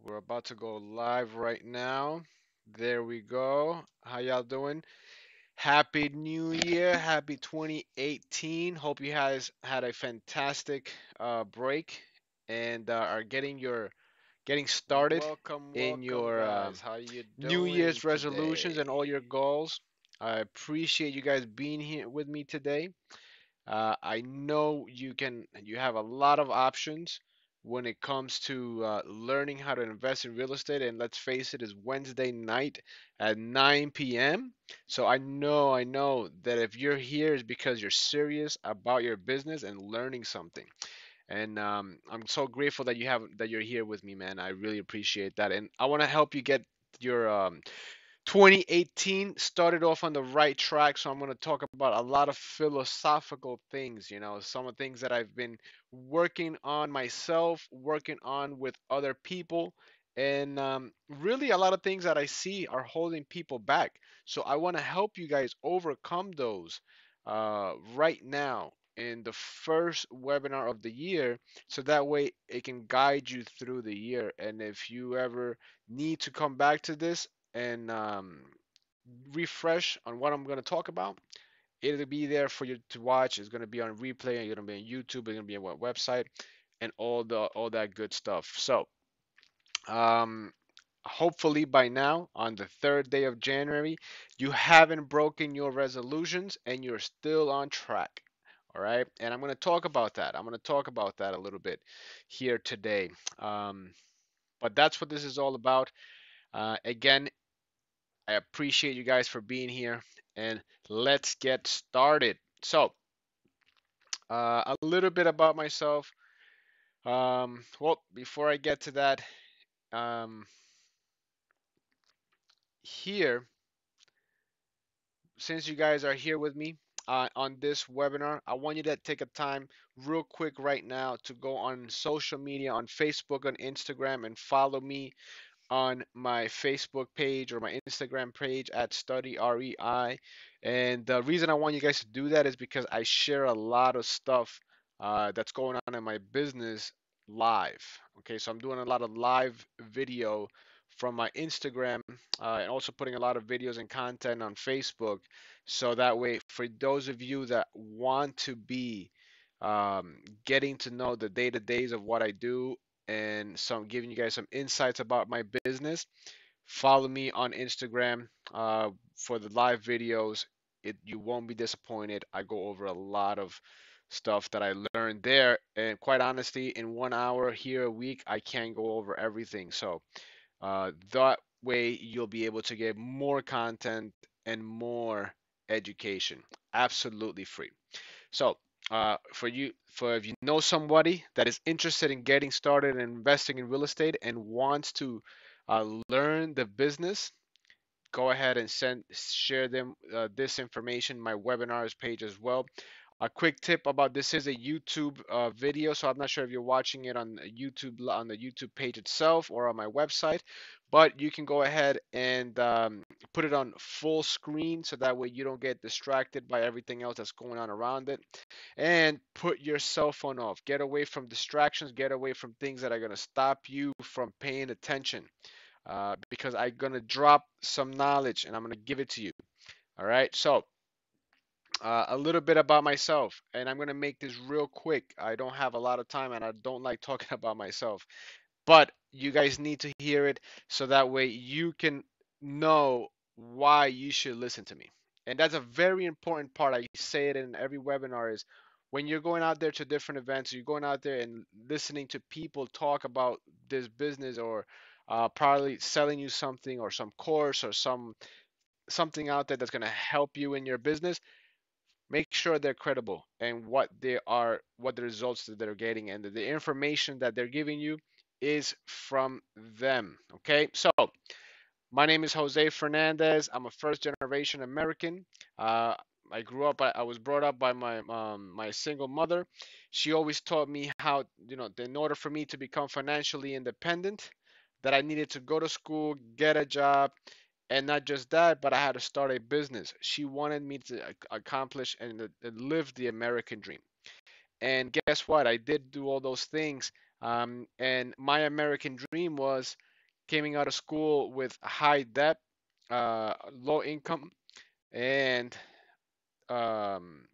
We're about to go live right now. There we go. How y'all doing? Happy New Year. Happy 2018. Hope you guys had a fantastic break and are getting started Welcome, in welcome, your guys. How you New doing Year's resolutions and today? all your goals. I appreciate you guys being here with me today. I know you have a lot of options when it comes to learning how to invest in real estate. And let's face it, it's Wednesday night at 9 p.m. So I know that if you're here, it's because you're serious about your business and learning something. And I'm so grateful that you're here with me, man. I really appreciate that. And I want to help you get your 2018 started off on the right track, so I'm going to talk about a lot of philosophical things, some of the things that I've been working on myself, working on with other people, and really a lot of things that I see are holding people back. So I want to help you guys overcome those right now in the first webinar of the year, so that way it can guide you through the year. And if you ever need to come back to this, and refresh on what I'm going to talk about, it'll be there for you to watch. It's going to be on replay. It's going to be on YouTube. It's going to be on my website, and all that good stuff. So, um, hopefully by now, on the third day of January, you haven't broken your resolutions and you're still on track. All right, and I'm going to talk about that. I'm going to talk about that a little bit here today. Um, but that's what this is all about. Again, I appreciate you guys for being here, and let's get started. So, a little bit about myself. Well, before I get to that, um, here, since you guys are here with me on this webinar, I want you to take a time real quick right now to go on social media, on Facebook, on Instagram, and follow me on my Facebook page or my Instagram page at StudyR.E.I. And the reason I want you guys to do that is because I share a lot of stuff that's going on in my business live. Okay, so I'm doing a lot of live video from my Instagram, and also putting a lot of videos and content on Facebook. So that way, for those of you that want to be getting to know the day to days of what I do, and some giving you guys some insights about my business, follow me on Instagram for the live videos. You won't be disappointed. I go over a lot of stuff that I learned there, and quite honestly, in 1 hour here a week, I can't go over everything. So that way, you'll be able to get more content and more education, absolutely free. So, for if you know somebody that is interested in getting started and investing in real estate and wants to learn the business, go ahead and share them this information, my webinars page as well. A quick tip about this is a YouTube video, so I'm not sure if you're watching it on YouTube on the YouTube page itself or on my website, but you can go ahead and put it on full screen so that way you don't get distracted by everything else that's going on around it, and put your cell phone off. Get away from distractions, get away from things that are going to stop you from paying attention, because I'm going to drop some knowledge and I'm going to give it to you. All right. So, a little bit about myself, and I'm going to make this real quick. I don't have a lot of time and I don't like talking about myself, but you guys need to hear it so that way you can know why you should listen to me. And that's a very important part. I say it in every webinar is when you're going out there to different events, you're going out there and listening to people talk about this business, or probably selling you something or some course or something out there that's going to help you in your business. Make sure they're credible and what the results that they're getting, and the information that they're giving you is from them. Okay, so my name is Jose Fernandez. I'm a first generation American. uh, I was brought up by my single mother. She always taught me how, in order for me to become financially independent, that I needed to go to school, get a job, and not just that, but I had to start a business. She wanted me to accomplish and live the American dream. And guess what? I did do all those things. And my American dream was coming out of school with high debt, low income, and um,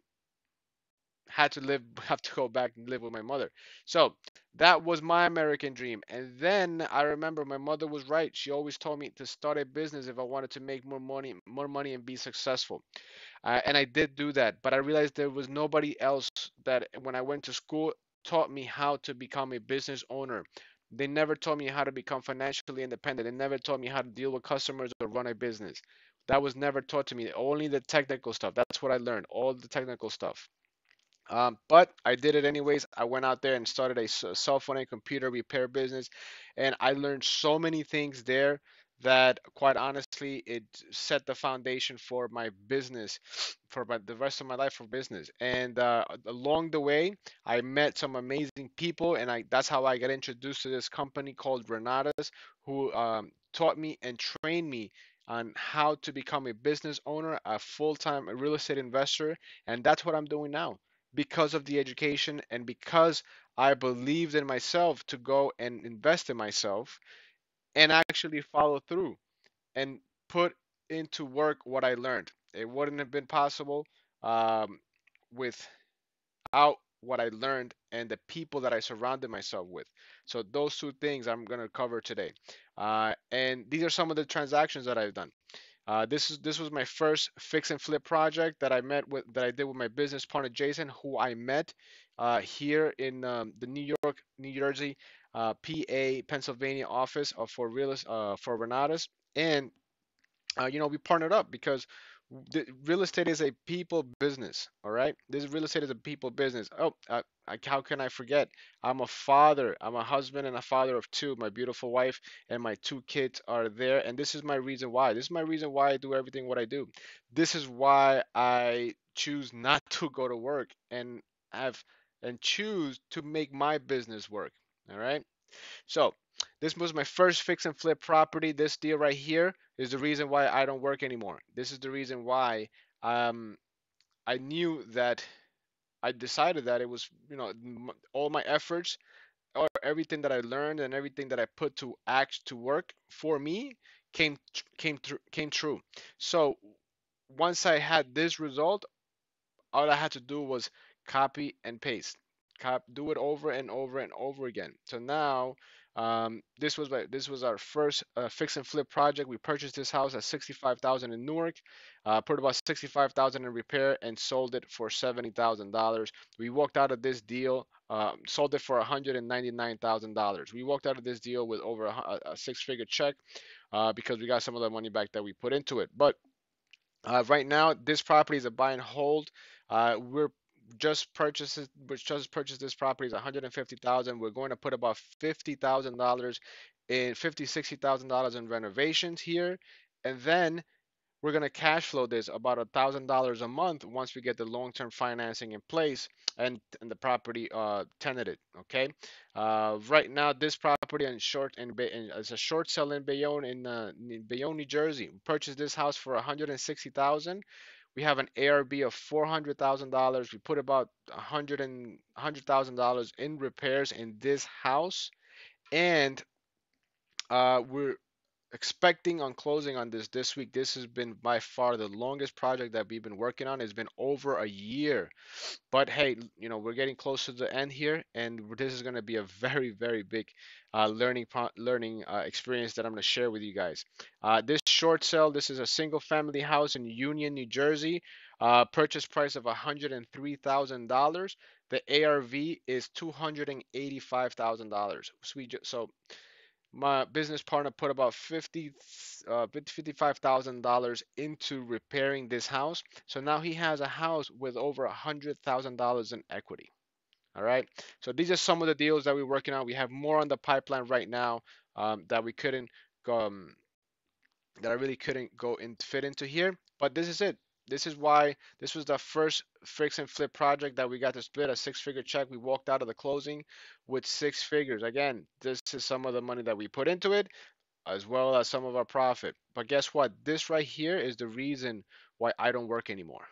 had to live have to go back and live with my mother. So that was my American dream. And then I remember my mother was right. She always told me to start a business if I wanted to make more money and be successful. And I did do that, but I realized there was nobody else that when I went to school taught me how to become a business owner. They never taught me how to become financially independent. They never taught me how to deal with customers or run a business. That was never taught to me. Only the technical stuff. That's what I learned. All the technical stuff. But I did it anyways. I went out there and started a cell phone and computer repair business, and I learned so many things there that, quite honestly, it set the foundation for my business, for the rest of my life for business. And along the way, I met some amazing people, and that's how I got introduced to this company called Renatas, who taught me and trained me on how to become a business owner, a full-time real estate investor, and that's what I'm doing now because of the education and because I believed in myself to go and invest in myself and actually follow through and put into work what I learned. It wouldn't have been possible um, without what I learned and the people that I surrounded myself with. So those two things I'm going to cover today. And these are some of the transactions that I've done. This was my first fix and flip project that I did with my business partner Jason, who I met here in the New York, New Jersey, PA, Pennsylvania office for Renatas, and we partnered up because the real estate is a people business. All right, this real estate is a people business. Oh, how can I forget? I'm a father. I'm a husband and a father of two. My beautiful wife and my two kids are there, and this is my reason why. This is my reason why I do everything what I do. This is why I choose not to go to work have and choose to make my business work. All right. So this was my first fix and flip property. This deal right here is the reason why I don't work anymore. This is the reason why um, I knew that I decided that it was, all my efforts or everything that I learned and everything that I put to act to work for me came true. So once I had this result, all I had to do was copy and paste. Do it over and over and over again. So now, this was our first fix and flip project. We purchased this house at 65,000 in Newark, put about 65,000 in repair, and sold it for $70,000. We walked out of this deal. Sold it for $199,000. We walked out of this deal with over a six-figure check because we got some of the money back that we put into it. But right now, this property is a buy and hold. We're just purchased this property is 150,000. We're going to put about $50,000 in $60,000 in renovations here, and then we're going to cash flow this about $1,000 a month once we get the long-term financing in place and the property tenanted. Okay. Right now, this property it's a short sale in Bayonne, New Jersey. We purchased this house for 160,000. We have an ARB of $400,000. We put about $100,000 in repairs in this house, and we're expecting on closing on this week. This has been by far the longest project that we've been working on. It's been over a year. But hey, we're getting close to the end here, and this is going to be a very, very big learning experience that I'm going to share with you guys. This short sale, this is a single family house in Union, New Jersey. Purchase price of $103,000. The ARV is $285,000. So my business partner put about $55,000 into repairing this house. So now he has a house with over $100,000 in equity. All right. So these are some of the deals that we're working on. We have more on the pipeline right now that we couldn't um, that I really couldn't go and fit into here. But this is it. This is why this was the first fix and flip project that we got to split a six-figure check. We walked out of the closing with six figures. Again, this is some of the money that we put into it, as well as some of our profit. But guess what? This right here is the reason why I don't work anymore.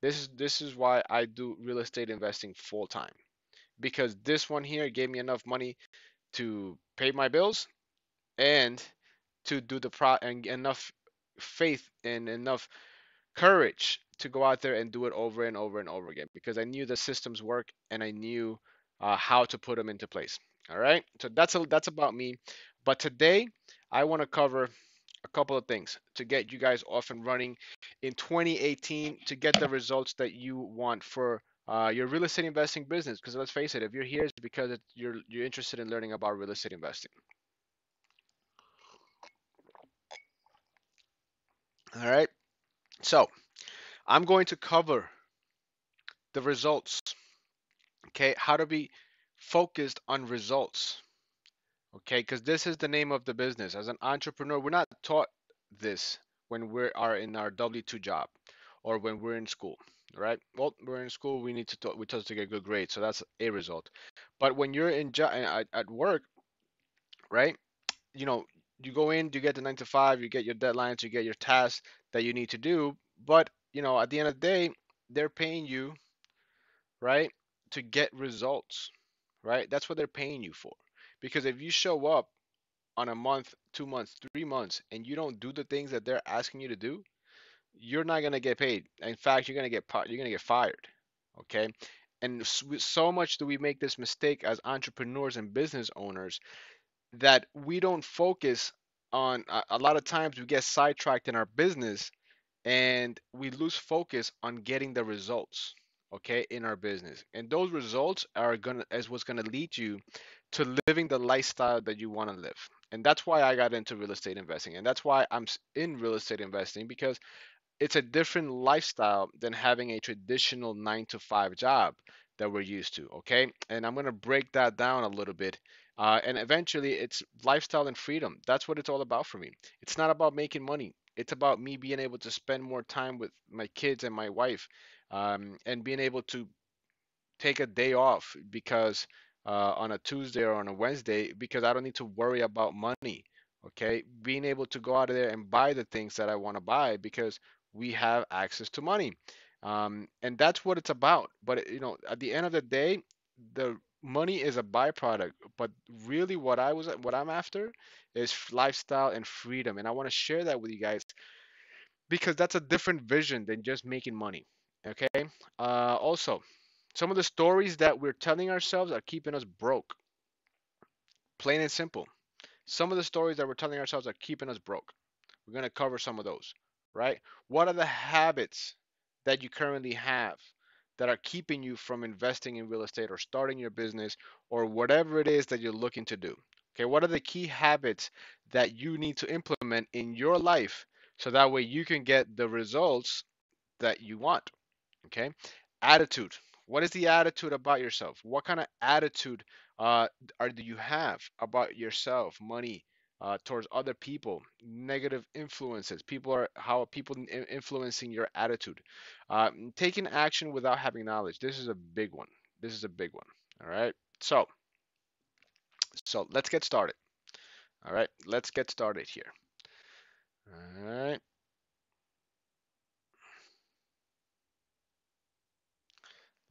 This is why I do real estate investing full time. Because this one here gave me enough money to pay my bills and to do the pro and enough faith and enough courage to go out there and do it over and over and over again because I knew the systems work and I knew how to put them into place. All right, so that's about me. But today I want to cover a couple of things to get you guys off and running in 2018 to get the results that you want for your real estate investing business. Because let's face it, if you're here, it's because you're interested in learning about real estate investing. All right, so I'm going to cover the results. Okay, how to be focused on results. Okay, because this is the name of the business. As an entrepreneur, we're not taught this when we are in our W-2 job or when we're in school, right? Well, we're in school, we're supposed to get good grades, so that's a result. But when you're at work, right? You know, you go in, you get the 9 to 5, you get your deadlines, you get your tasks that you need to do. But at the end of the day, they're paying you, right, to get results, right? That's what they're paying you for. Because if you show up on a month, 2 months, 3 months, and you don't do the things that they're asking you to do, you're not gonna get paid. In fact, you're gonna get fired. Okay, and so much do we make this mistake as entrepreneurs and business owners that we don't focus on. A lot of times we get sidetracked in our business and we lose focus on getting the results, okay, in our business, and those results are gonna is what's gonna lead you to living the lifestyle that you want to live. And that's why I got into real estate investing, and that's why I'm in real estate investing, because it's a different lifestyle than having a traditional 9 to 5 job that we're used to. Okay, and I'm going to break that down a little bit, and eventually it's lifestyle and freedom. That's what it's all about for me. It's not about making money. It's about me being able to spend more time with my kids and my wife, and being able to take a day off because on a Tuesday or on a Wednesday, because I don't need to worry about money. Okay, being able to go out there and buy the things that I want to buy because we have access to money, and that's what it's about. But at the end of the day, the money is a byproduct. But really, what I'm after is lifestyle and freedom, and I want to share that with you guys because that's a different vision than just making money. Okay, also some of the stories that we're telling ourselves are keeping us broke, plain and simple. Some of the stories that we're telling ourselves are keeping us broke. We're going to cover some of those, right? What are the habits that you currently have that are keeping you from investing in real estate or starting your business or whatever it is that you're looking to do? Okay, what are the key habits that you need to implement in your life so that way you can get the results that you want? Okay, attitude. What is the attitude about yourself? What kind of attitude do you have about yourself, money, towards other people, negative influences? How are people influencing your attitude? Taking action without having knowledge. This is a big one. This is a big one. All right. So let's get started. All right. Let's get started here. All right.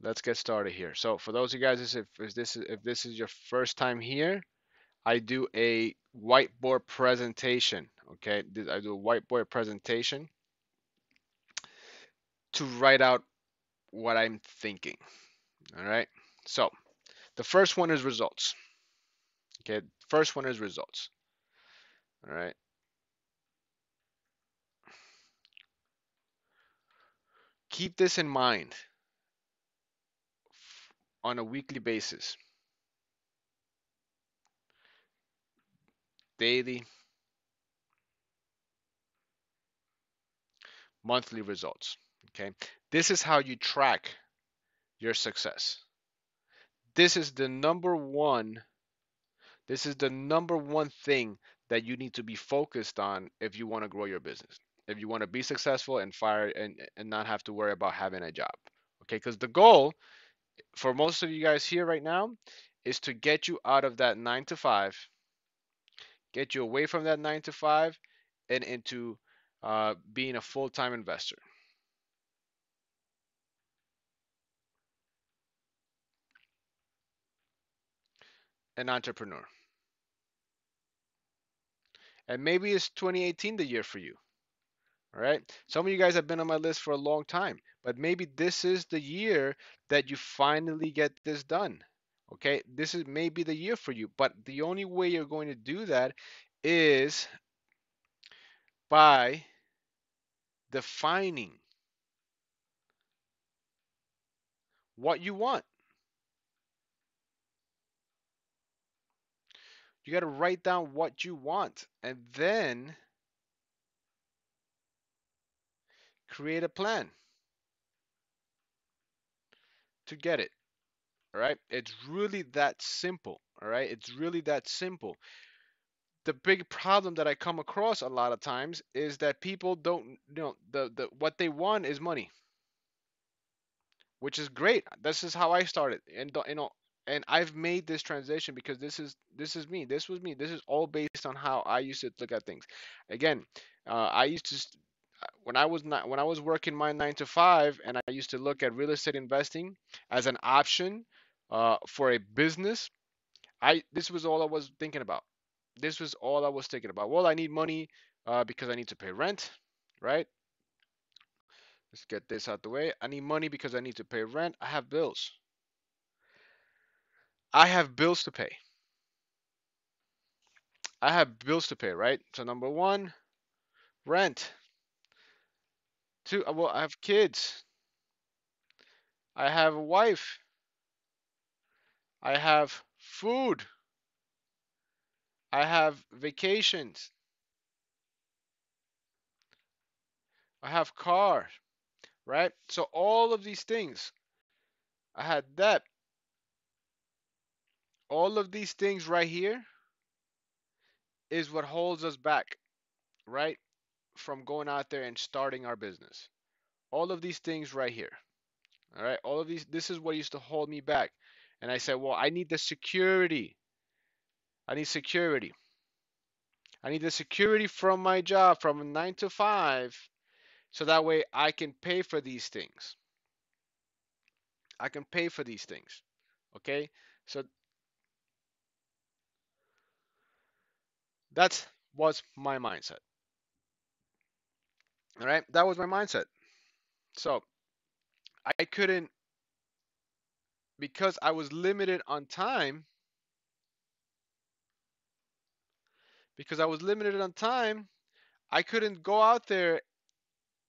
Let's get started here. So for those of you guys, if this is your first time here, I do a whiteboard presentation. Okay, I do a whiteboard presentation to write out what I'm thinking. All right. So the first one is results. Okay, first one is results. All right. Keep this in mind on a weekly basis, daily, monthly results. Okay, this is how you track your success. This is the number one This is the number one thing that you need to be focused on if you want to grow your business. If you want to be successful and fire and not have to worry about having a job. Okay, because the goal for most of you guys here right now is to get you out of that 9 to 5, get you away from that 9 to 5 and into being a full-time investor, an entrepreneur. And maybe it's 2018 the year for you. All right. Some of you guys have been on my list for a long time, but maybe this is the year that you finally get this done. Okay. This is maybe the year for you, but the only way you're going to do that is by defining what you want. You got to write down what you want and then create a plan to get it. All right. It's really that simple. All right. It's really that simple. The big problem that I come across a lot of times is that people don't, the what they want is money, which is great. This is how I started, and and I've made this transition because this is me. This was me. This is all based on how I used to look at things. Again, I used to when I was not when I was working my 9 to 5, and I used to look at real estate investing as an option for a business. I This was all I was thinking about. This was all I was thinking about. Well, I need money because I need to pay rent, right? Let's get this out the way. I need money because I need to pay rent. I have bills. I have bills to pay. I have bills to pay, right? So number one, rent. Two, well, I have kids. I have a wife. I have food. I have vacations. I have cars, right? So all of these things, I had debt. All of these things right here is what holds us back, right? From going out there and starting our business. All of these things right here. All right. All of these, this is what used to hold me back. And I said, well, I need the security. I need security. I need the security from my job from 9 to 5 so that way I can pay for these things. I can pay for these things. Okay. So that was my mindset. All right. That was my mindset. So I couldn't, because I was limited on time, because I was limited on time, I couldn't go out there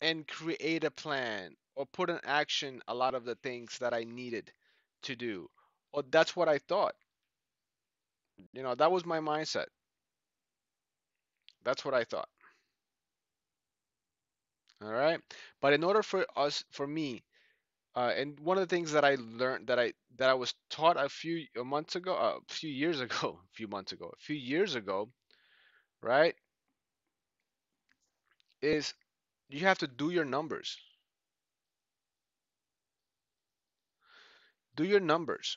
and create a plan or put in action a lot of the things that I needed to do. Or that's what I thought. That was my mindset. That's what I thought. All right. But in order for us, for me, and one of the things that I learned that I was taught months ago, a few years ago, a few years ago, right, is you have to do your numbers. Do your numbers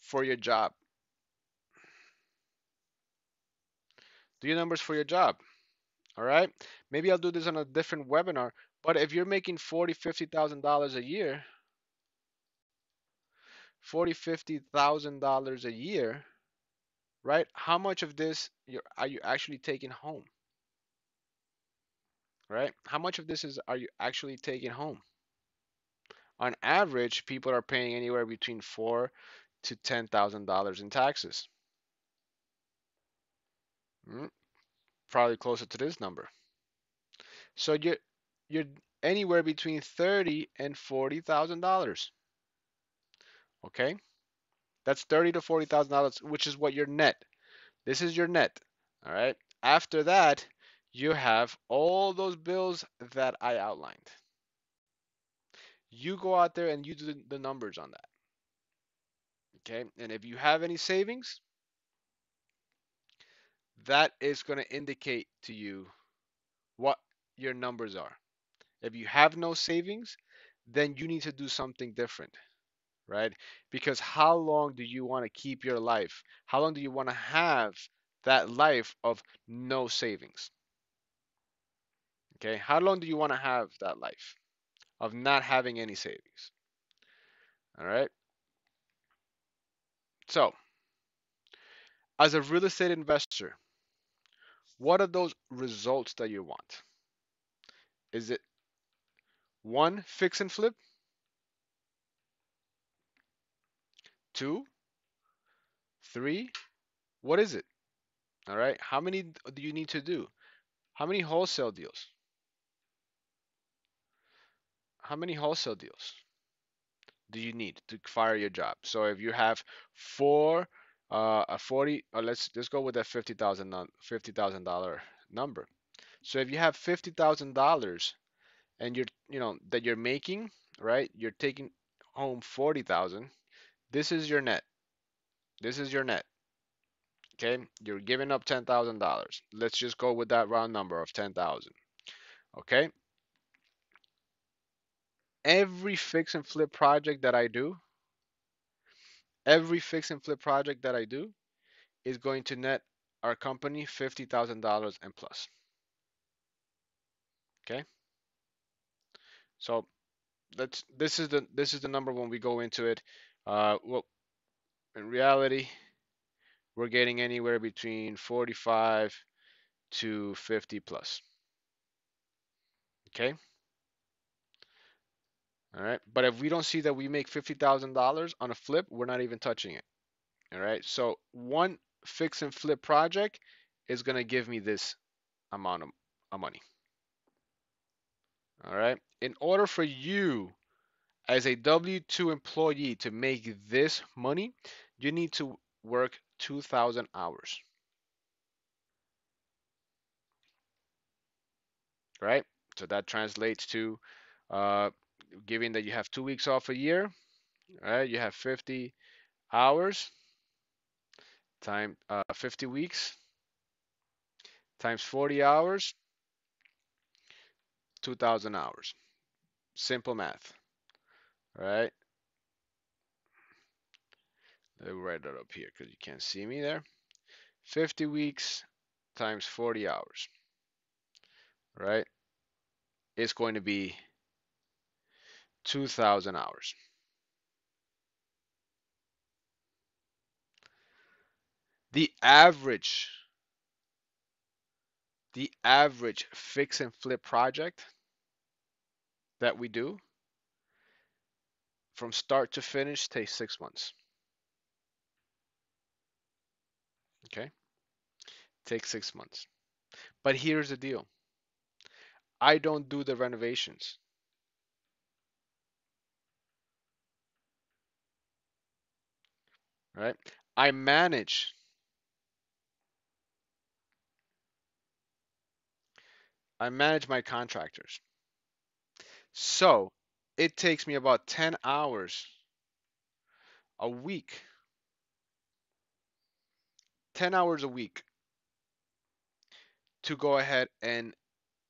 for your job. Do your numbers for your job. All right. Maybe I'll do this on a different webinar. But if you're making 40, $50,000 a year, 40, $50,000 a year, right? How much of this are you actually taking home, right? How much of this are you actually taking home? On average, people are paying anywhere between $4,000 to $10,000 in taxes. Mm, Probably closer to this number. So you're anywhere between 30 and $40,000. Okay, that's 30 to $40,000, which is what your net. This is your net. All right. After that, you have all those bills that I outlined. You go out there and you do the numbers on that. Okay. And if you have any savings, that is going to indicate to you what your numbers are. If you have no savings, then you need to do something different, right? Because how long do you want to keep your life? How long do you want to have that life of no savings? Okay. How long do you want to have that life of not having any savings? All right. So, as a real estate investor, What are those results that you want? Is it one, fix and flip? Two, three? What is it? All right. How many do you need to do? How many wholesale deals? How many wholesale deals do you need to fire your job? So if you have four, a 40, let's go with that $50,000 number. So if you have $50,000 and that you're making, right? You're taking home 40,000. This is your net. This is your net. Okay, you're giving up $10,000. Let's just go with that round number of 10,000. Okay, every fix and flip project that I do, every fix and flip project that I do is going to net our company $50,000 and plus. Okay, so this is the number when we go into it. Well, in reality, we're getting anywhere between 45 to 50 plus. Okay, all right. But if we don't see that we make $50,000 on a flip, we're not even touching it. All right. So one fix and flip project is gonna give me this amount of money. All right. In order for you as a W-2 employee to make this money, you need to work 2,000 hours. Right. So that translates to, uh, given that you have 2 weeks off a year, right? You have 50 hours time 50 weeks times 40 hours, 2,000 hours. Simple math, right? Let me write that up here because you can't see me there. 50 weeks times 40 hours, right? It's going to be 2,000 hours. The average, the average fix and flip project that we do from start to finish takes 6 months. Okay, takes 6 months. But here's the deal: I don't do the renovations, right? I manage, I manage my contractors. So it takes me about 10 hours a week, 10 hours a week to go ahead and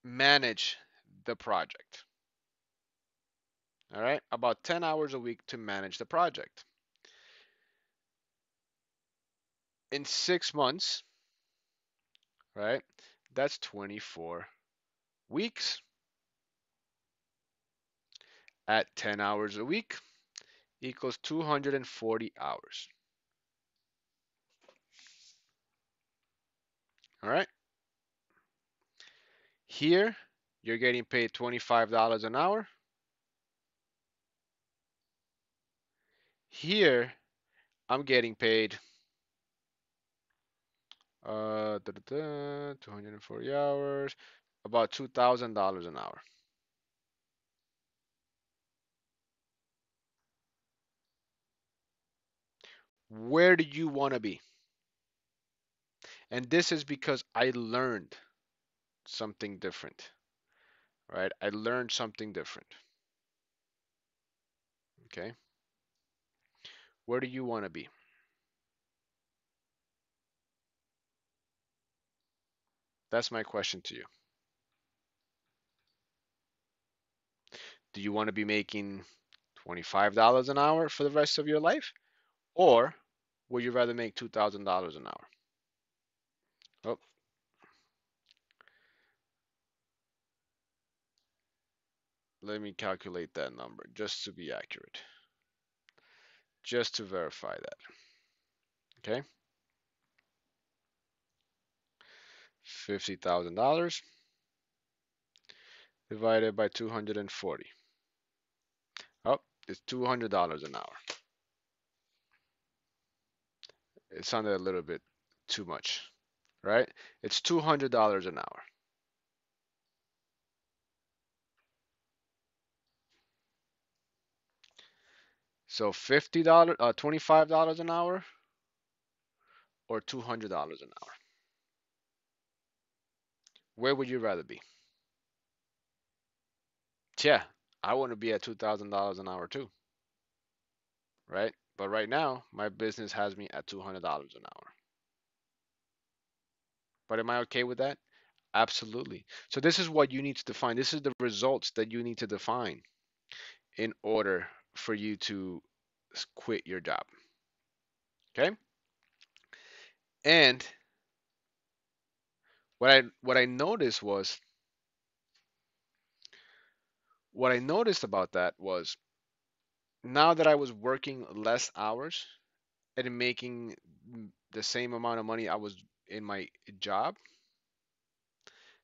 manage the project. All right, about 10 hours a week to manage the project. In 6 months, right, that's 24 weeks at 10 hours a week equals 240 hours. All right, here you're getting paid $25 an hour. Here I'm getting paid 240 hours, about $2,000 an hour. Where do you want to be? And this is because I learned something different, right? I learned something different. Okay. Where do you want to be? That's my question to you. Do you want to be making $25 an hour for the rest of your life? Or would you rather make $2,000 an hour? Oh, let me calculate that number just to be accurate, just to verify that. Okay. $50,000 divided by 240. Oh, it's $200 an hour. It sounded a little bit too much, right? It's $200 an hour. So $50, $25 an hour or $200 an hour. Where would you rather be? Yeah, I want to be at $2,000 an hour too, right? But right now, my business has me at $200 an hour. But am I okay with that? Absolutely. So this is what you need to define. This is the results that you need to define in order for you to quit your job. Okay? And what I noticed was what I noticed about that was now that I was working less hours and making the same amount of money I was in my job,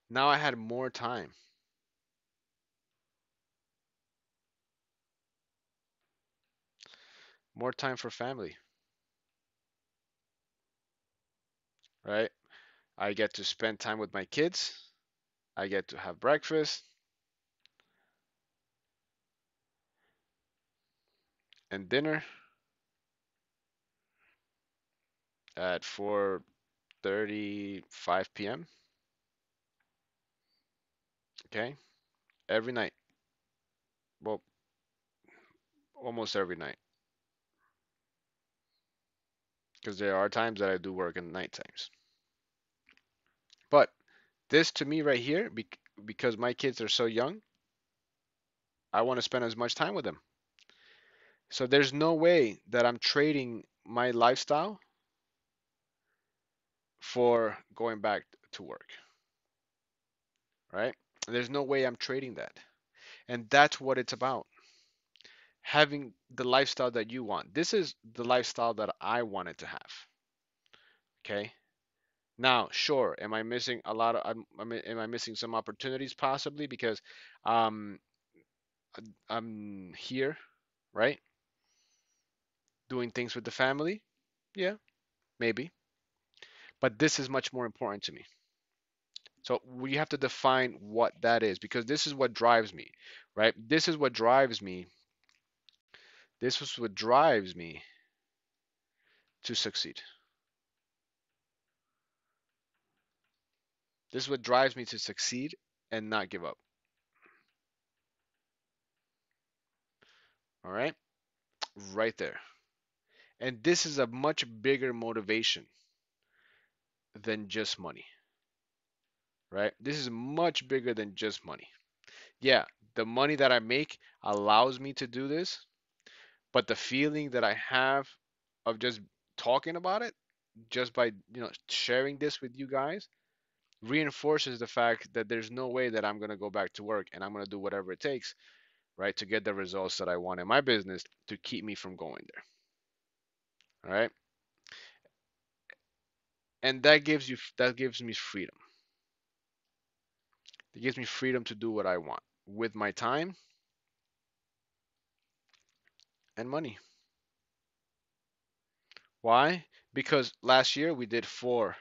now I had more time for family, right? I get to spend time with my kids. I get to have breakfast and dinner at 4:35 p.m. Okay? Every night. Well, almost every night. Because there are times that I do work in night times. But this to me right here, because my kids are so young, I want to spend as much time with them. So there's no way that I'm trading my lifestyle for going back to work, right? There's no way I'm trading that. And that's what it's about. Having the lifestyle that you want. This is the lifestyle that I wanted to have. Okay. Now, sure, am I missing a lot of, am I missing some opportunities possibly because um, I'm here, right? Doing things with the family? Yeah, maybe. But this is much more important to me. So we have to define what that is because this is what drives me, right? This is what drives me. This is what drives me to succeed. This is what drives me to succeed and not give up. All right? Right there. And this is a much bigger motivation than just money, right? This is much bigger than just money. Yeah, the money that I make allows me to do this, but the feeling that I have of just talking about it, just by, sharing this with you guys, reinforces the fact that there's no way that I'm going to go back to work and I'm going to do whatever it takes, right, to get the results that I want in my business to keep me from going there. All right? And that gives me freedom. It gives me freedom to do what I want with my time and money. Why? Because last year we did 4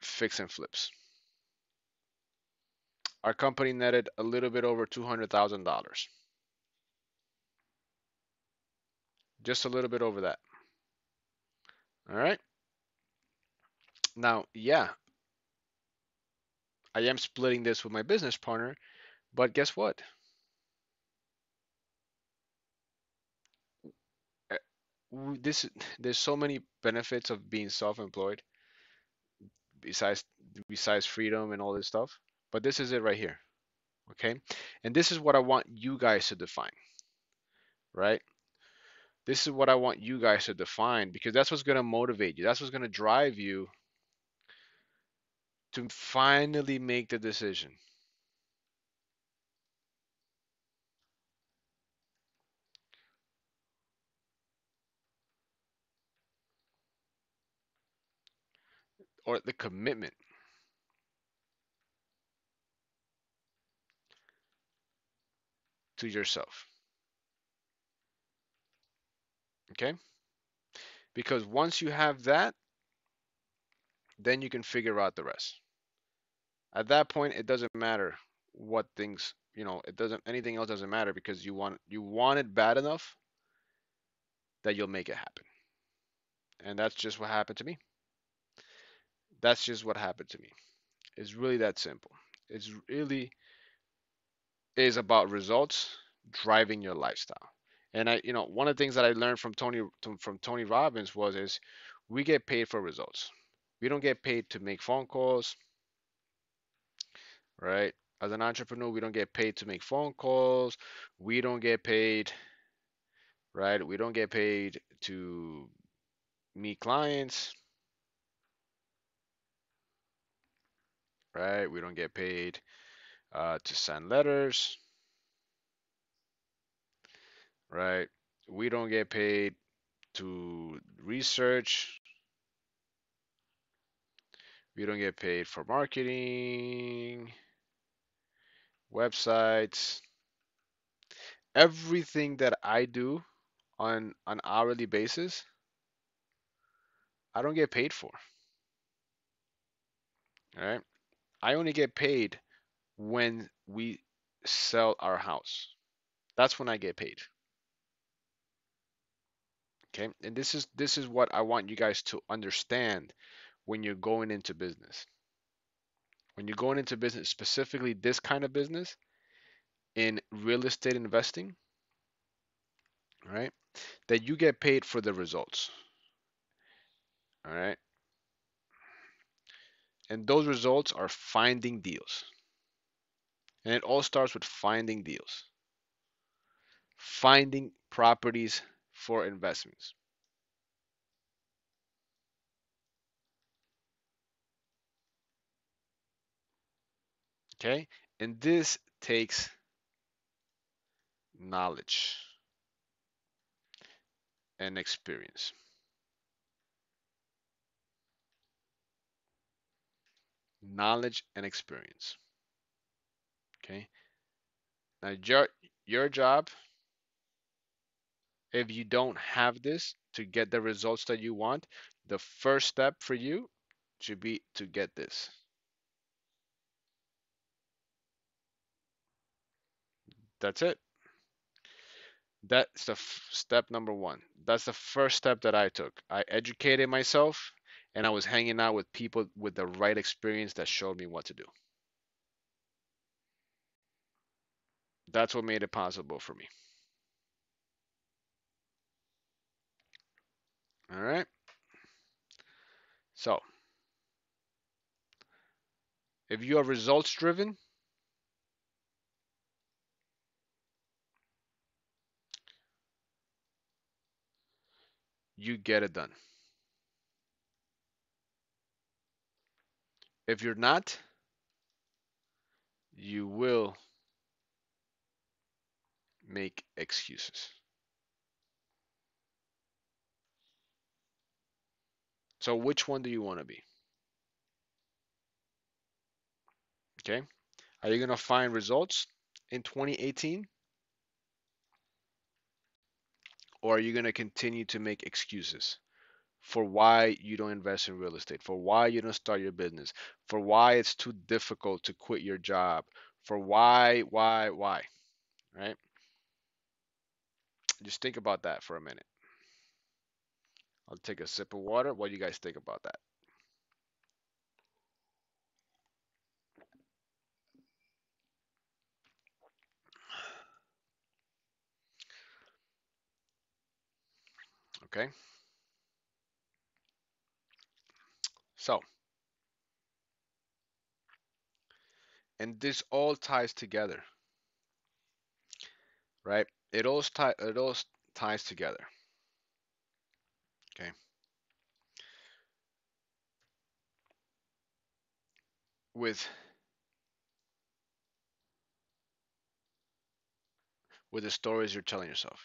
fix and flips. Our company netted a little bit over $200,000. Just a little bit over that. All right. Now, yeah, I am splitting this with my business partner, but guess what? Uh, This there's so many benefits of being self-employed besides besides freedom and all this stuff. But this is it right here, okay? And this is what I want you guys to define, right? This is what I want you guys to define because that's what's going to motivate you. That's what's going to drive you to finally make the decision. or the commitment to yourself. Okay? Because once you have that, then you can figure out the rest. At that point, it doesn't matter what things, it doesn't anything else doesn't matter because you want it bad enough that you'll make it happen. And that's just what happened to me. That's just what happened to me. It's really that simple. It's really is about results driving your lifestyle. And one of the things that I learned from Tony Robbins was is we get paid for results. We don't get paid to make phone calls, right? As an entrepreneur, we don't get paid to make phone calls. We don't get paid, right? We don't get paid to meet clients, right? We don't get paid to send letters, right? We don't get paid to research. We don't get paid for marketing, websites. Everything that I do on an hourly basis, I don't get paid for. All right. I only get paid when we sell our house. That's when I get paid. Okay. And this is what I want you guys to understand when you're going into business. When you're going into business, specifically this kind of business in real estate investing, right? That you get paid for the results. All right. And those results are finding deals. And it all starts with finding deals, finding properties for investments. Okay. And this takes knowledge and experience. Knowledge and experience. Okay. Now, your job, if you don't have this to get the results that you want, the first step for you should be to get this. That's it. That's the step number one. That's the first step that I took. I educated myself and I was hanging out with people with the right experience that showed me what to do. That's what made it possible for me. All right. So, if you are results driven, you get it done. If you're not, you will make excuses. So, which one do you want to be? Okay. Are you going to find results in 2018 or are you going to continue to make excuses for why you don't invest in real estate, for why you don't start your business, for why it's too difficult to quit your job, for why, right? Just think about that for a minute. I'll take a sip of water. What do you guys think about that? Okay. So, and this all ties together, right? It all ties together. Okay. With the stories you're telling yourself.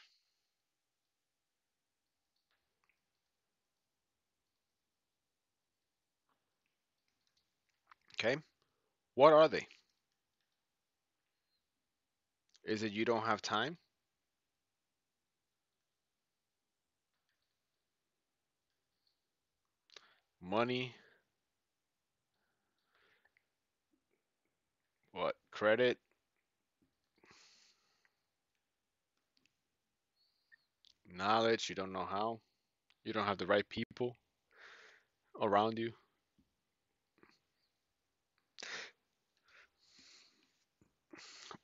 Okay? What are they? Is it you don't have time? Money? What? Credit? Knowledge? You don't know how? You don't have the right people around you?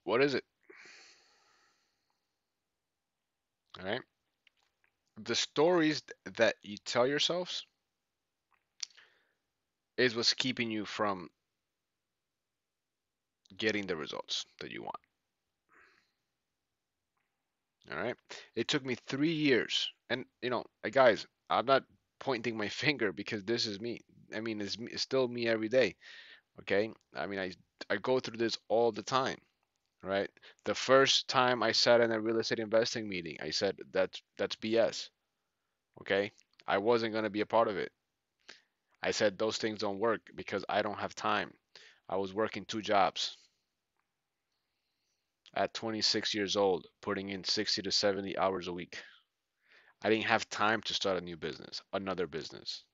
What is it? All right? The stories that you tell yourselves is what's keeping you from getting the results that you want. All right. It took me 3 years. And, guys, I'm not pointing my finger because this is me. I mean, it's still me every day. Okay. I mean, I go through this all the time. Right. The first time I sat in a real estate investing meeting, I said, that's BS. Okay. I wasn't going to be a part of it. I said, those things don't work because I don't have time. I was working 2 jobs at 26 years old, putting in 60 to 70 hours a week. I didn't have time to start a new business, another business.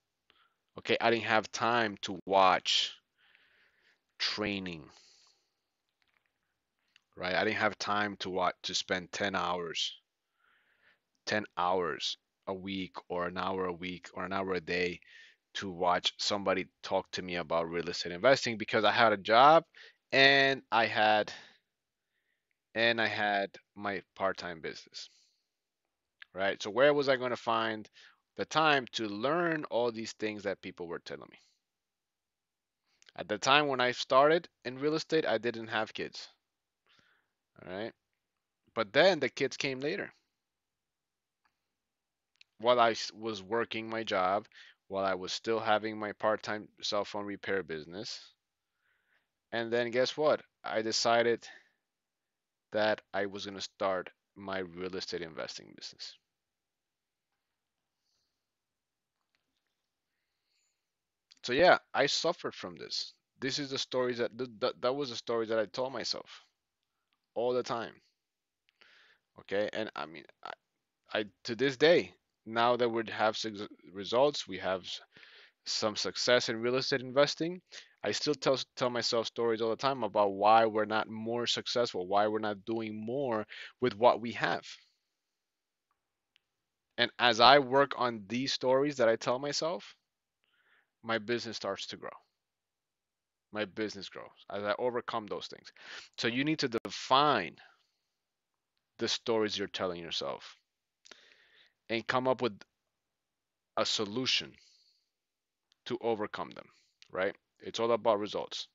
Okay, I didn't have time to watch training, right? I didn't have time to watch to spend 10 hours a week or an hour a week or an hour a day to watch somebody talk to me about real estate investing because I had a job and I had my part-time business, right? So where was I going to find the time to learn all these things that people were telling me? At the time when I started in real estate, I didn't have kids. All right. But then the kids came later while I was working my job, while I was still having my part time cell phone repair business. And then guess what? I decided that I was going to start my real estate investing business. So yeah, I suffered from this. This is the stories that was the story that I told myself all the time. Okay, and I mean, I to this day, now that we have results, we have some success in real estate investing, I still tell myself stories all the time about why we're not more successful, why we're not doing more with what we have. And as I work on these stories that I tell myself, my business starts to grow. My business grows as I overcome those things. So you need to define the stories you're telling yourself and come up with a solution to overcome them, right? It's all about results.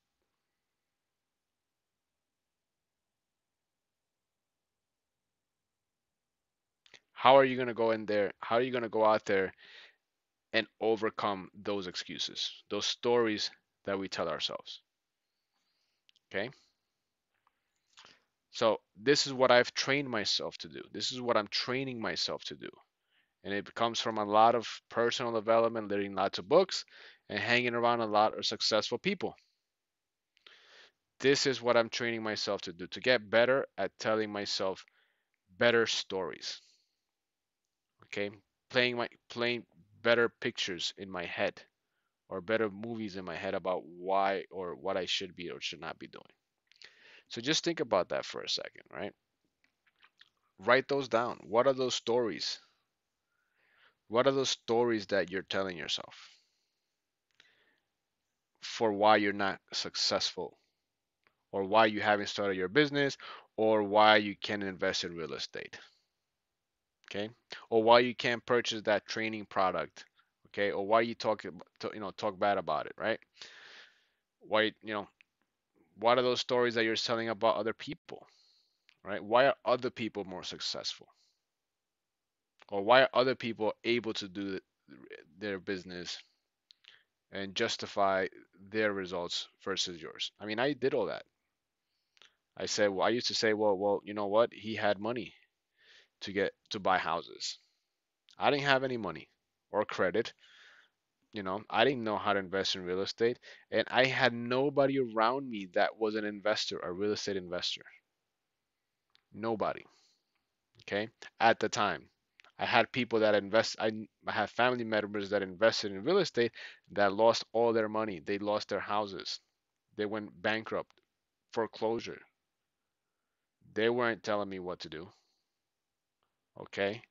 How are you going to go in there? How are you going to go out there and overcome those excuses, those stories that we tell ourselves? Okay. So, this is what I've trained myself to do. This is what I'm training myself to do. And it comes from a lot of personal development, reading lots of books, and hanging around a lot of successful people. This is what I'm training myself to do to get better at telling myself better stories. Okay. Playing better pictures in my head or better movies in my head about why or what I should be or should not be doing. So just think about that for a second, right? Write those down. What are those stories? What are those stories that you're telling yourself for why you're not successful or why you haven't started your business or why you can't invest in real estate? Okay? Or why you can't purchase that training product, okay? Or why you talk bad about it, right? Why, what are those stories that you're telling about other people? Right? Why are other people more successful? Or why are other people able to do their business and justify their results versus yours? I mean, I did all that. I used to say, well, you know what? He had money to buy houses. I didn't have any money or credit. I didn't know how to invest in real estate, and I had nobody around me that was an investor, a real estate investor. Nobody. Okay. At the time, I had people that invest. I had family members that invested in real estate that lost all their money. They lost their houses. They went bankrupt, foreclosure. They weren't telling me what to do. Okay.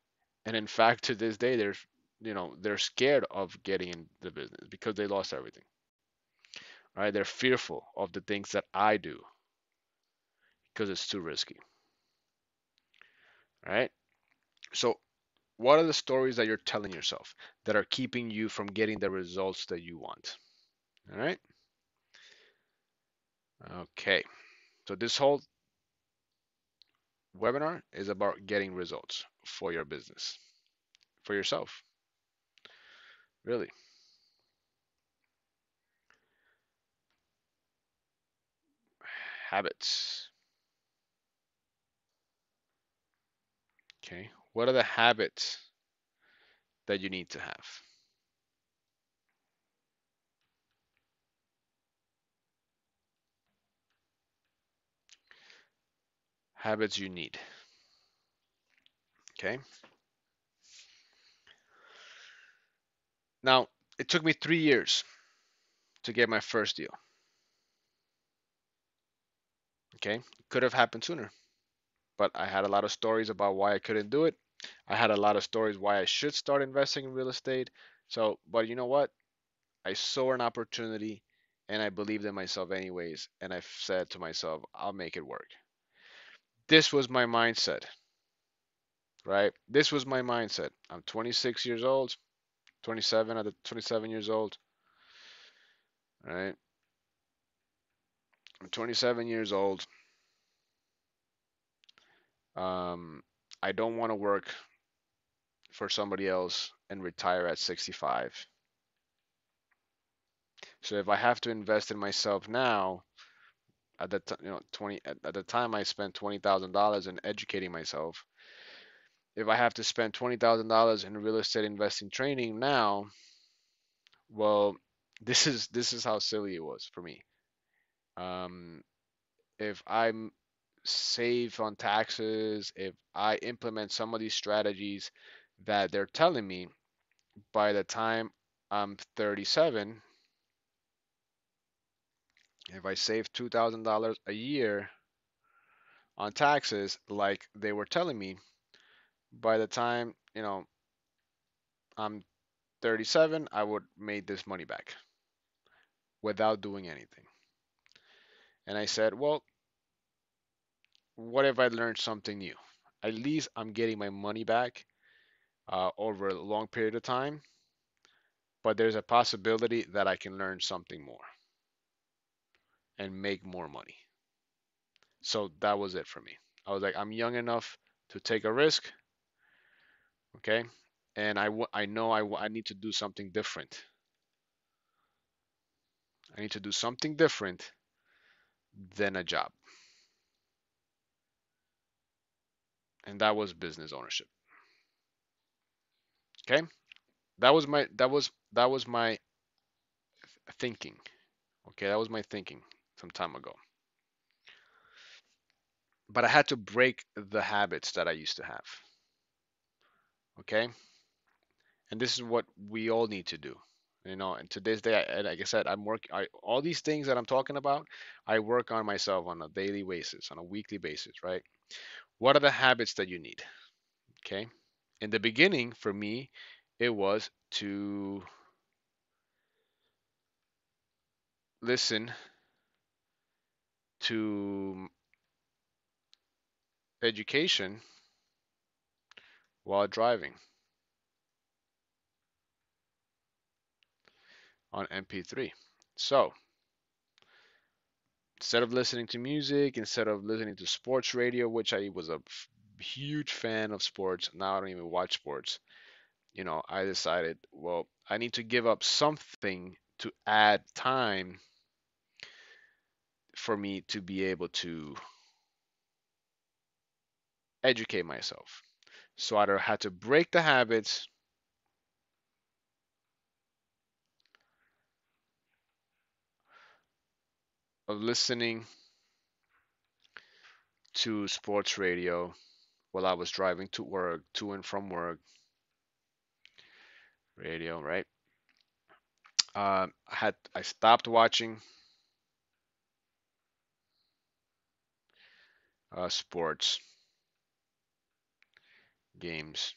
And in fact, to this day, they're scared of getting in the business because they lost everything. Right? They're fearful of the things that I do because it's too risky. Right? So, what are the stories that you're telling yourself that are keeping you from getting the results that you want? All right. Okay. So, this whole webinar is about getting results for your business, for yourself, really. Habits. Okay. What are the habits that you need to have? Habits you need. Okay. Now, it took me 3 years to get my first deal. Okay. Could have happened sooner, but I had a lot of stories about why I couldn't do it. I had a lot of stories why I should start investing in real estate. So, but you know what? I saw an opportunity and I believed in myself anyways. And I said to myself, I'll make it work. This was my mindset, right? This was my mindset. I'm 26 years old, 27 at the 27 years old, right? I'm 27 years old. Um, I don't want to work for somebody else and retire at 65. So if I have to invest in myself now, at the 20 at the time I spent $20,000 in educating myself. If I have to spend $20,000 in real estate investing training now, well, this is how silly it was for me. Um, if I'm save on taxes, if I implement some of these strategies that they're telling me, by the time I'm 37, if I save $2,000 a year on taxes, like they were telling me, by the time I'm 37, I would made this money back without doing anything. And I said, well, what if I learned something new? At least I'm getting my money back over a long period of time, but there's a possibility that I can learn something more and make more money. So that was it for me. I was like, I'm young enough to take a risk, okay? And I know I need to do something different. I need to do something different than a job. And that was business ownership. Okay? That was my thinking. Okay, that was my thinking some time ago. But I had to break the habits that I used to have. Okay? And this is what we all need to do. And to this day, like I said, all these things that I'm talking about, I work on myself on a daily basis, on a weekly basis, right? What are the habits that you need? Okay? In the beginning, for me, it was to listen to education while driving on MP3. So instead of listening to music, instead of listening to sports radio, which I was a huge fan of sports, now I don't even watch sports. I decided, well, I need to give up something to add time for me to be able to educate myself. So I either had to break the habits of listening to sports radio while I was driving to work, to and from work, radio, right? I stopped watching sports games.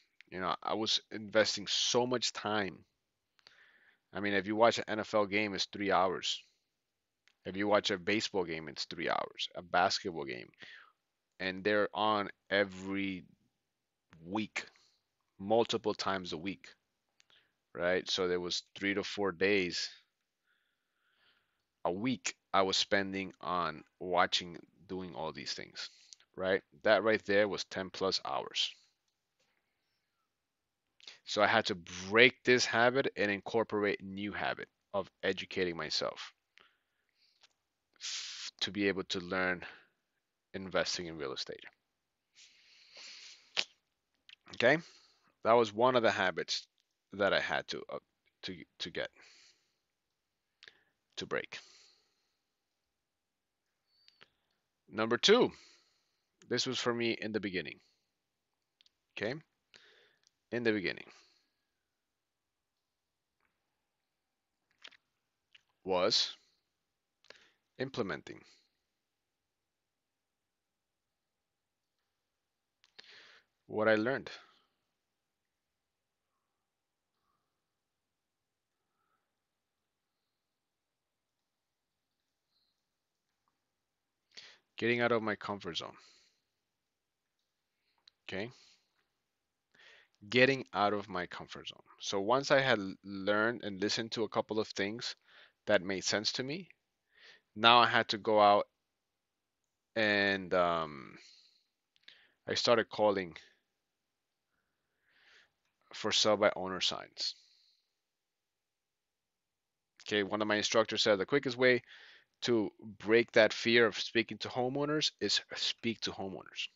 I was investing so much time. I mean, if you watch an NFL game, it's 3 hours. If you watch a baseball game, it's 3 hours. A basketball game, and they're on every week, multiple times a week, right? So there was 3 to 4 days a week I was spending on watching, doing all these things, right? That right there was 10 plus hours. So I had to break this habit and incorporate a new habit of educating myself to be able to learn investing in real estate. Okay, that was one of the habits that I had to get to break. Number two, this was for me in the beginning. Okay, in the beginning was implementing what I learned. Getting out of my comfort zone. Okay, getting out of my comfort zone. So once I had learned and listened to a couple of things that made sense to me, now I had to go out and I started calling for sell by owner signs. Okay, one of my instructors said the quickest way to break that fear of speaking to homeowners is speak to homeowners,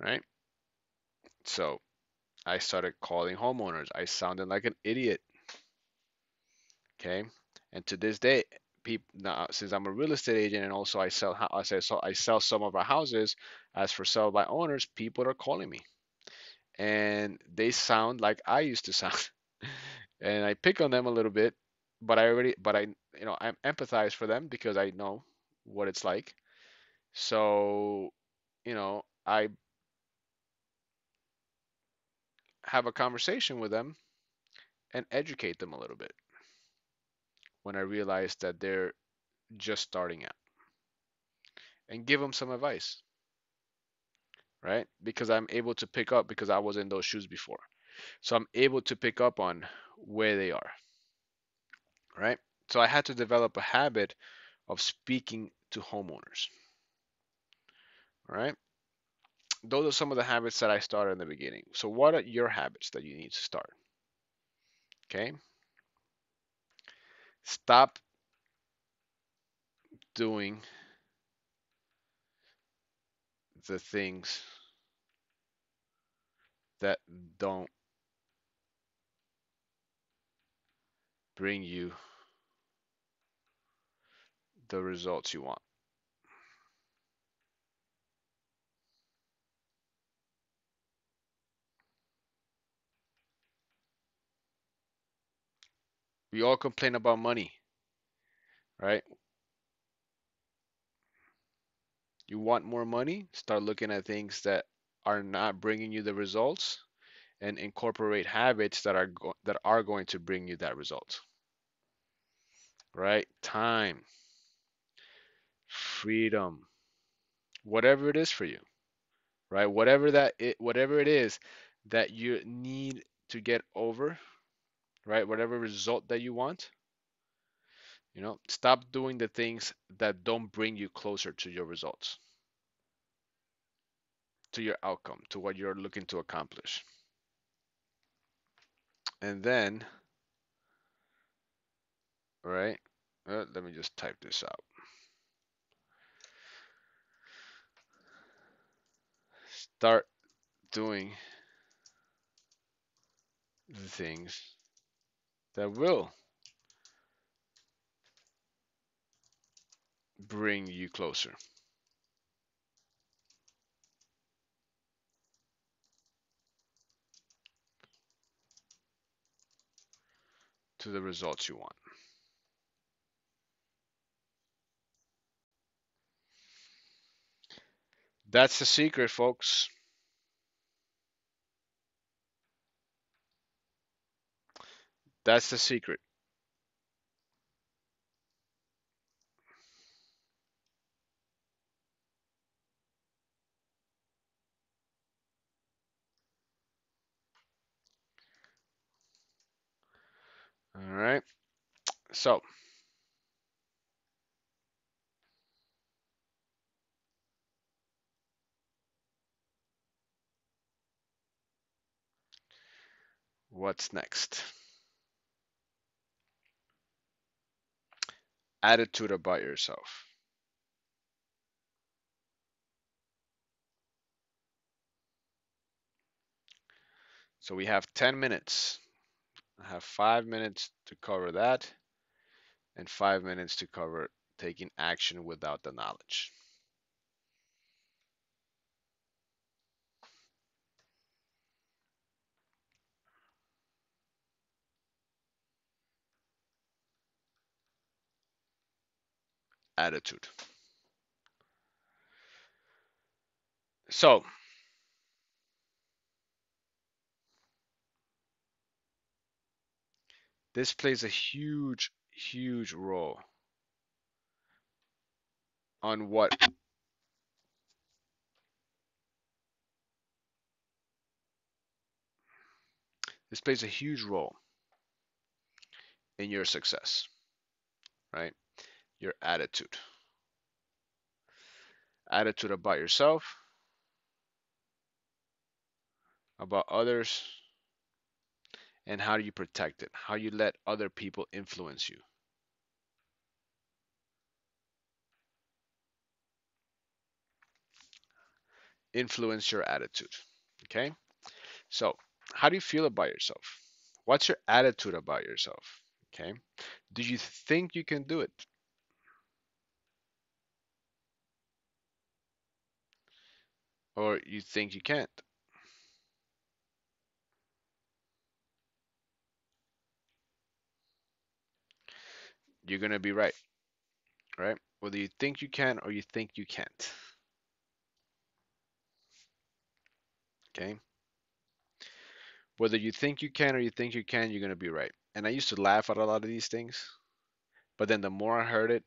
right? So I started calling homeowners. I sounded like an idiot, okay? And to this day, people now, since I'm a real estate agent and also I sell some of our houses as for sale by owners, people are calling me and they sound like I used to sound. And I pick on them a little bit, but I empathize for them because I know what it's like. So, I have a conversation with them and educate them a little bit when I realize that they're just starting out and give them some advice, right? Because I'm able to pick up because I was in those shoes before. So I'm able to pick up on where they are, right? So I had to develop a habit of speaking to homeowners, right? Those are some of the habits that I started in the beginning. So what are your habits that you need to start? Okay? Stop doing the things that don't bring you the results you want. We all complain about money, right? You want more money? Start looking at things that are not bringing you the results and incorporate habits that are going to bring you that result. Right? Time, freedom, whatever it is for you, right? Whatever it is that you need to get over, right? Whatever result that you want, stop doing the things that don't bring you closer to your results, to your outcome, to what you're looking to accomplish. And then, right? Let me just type this out. Start doing the things that will bring you closer to the results you want. That's the secret, folks. That's the secret. All right. So, what's next? Attitude about yourself. So, we have 10 minutes. I have 5 minutes to cover that, and 5 minutes to cover taking action without the knowledge. Attitude. So, this plays a huge, huge role on what this plays a huge role in your success, right? Your attitude. Attitude about yourself, about others, and how do you protect it? How you let other people influence you. Influence your attitude. Okay? So, how do you feel about yourself? What's your attitude about yourself? Okay? Do you think you can do it? Or you think you can't? You're going to be right, right? Whether you think you can or you think you can't. Okay? Whether you think you can or you think you can, you're going to be right. And I used to laugh at a lot of these things, but then the more I heard it,